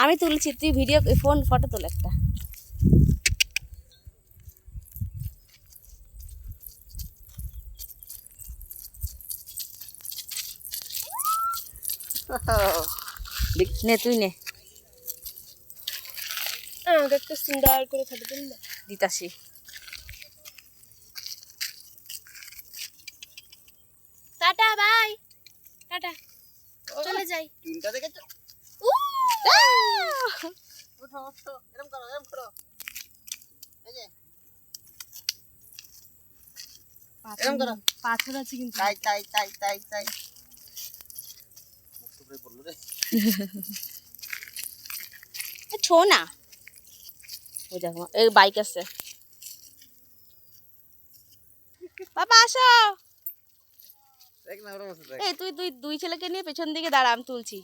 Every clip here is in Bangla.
আমি তুলছি, তুই ভিডিও ফটো তোল একটা। নে তুই নে, একটা সুন্দর করে ফটো তুল দিতাছি। টাটা বাই, টাটা, চলে যাই। তিনটা দেখেছো? উঠো উঠো, এরকম করো, এরকম করো। এই যে এরকম করো। পাথর আছে কিন্তু। তাই তাই তাই তাই তাই। মুখ টুকরে পড়লো রে। ছো না, ওই দেখো এই বাইক আছে। বাবা আসো। দেখ না ওরকম আছে দেখ। এই তুই তুই দুই ছেলেকে নিয়ে পেছন দিকে দাঁড়া, আমি তুলছি।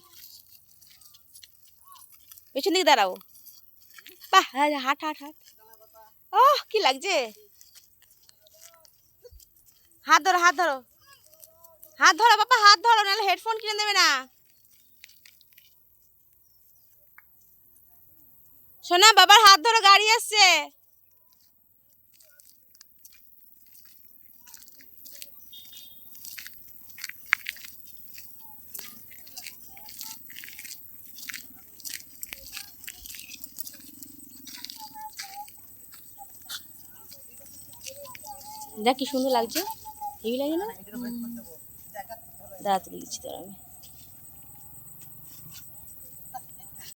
পেছন দিকে দাঁড়াও। বাহ, হাট হাট হাট। ওহ কি লাগছে। হাত ধরো হাত ধরো, হাত ধরো বাবা, হাত ধরো, নাহলে হেডফোন কিনে দেবে না। শোনা বাবার হাত ধরো, গাড়ি আসছে। দেখ কি সুন্দর লাগছে, হেভি লাগে না? দাঁড়া তুলে দিচ্ছি তোর আমি।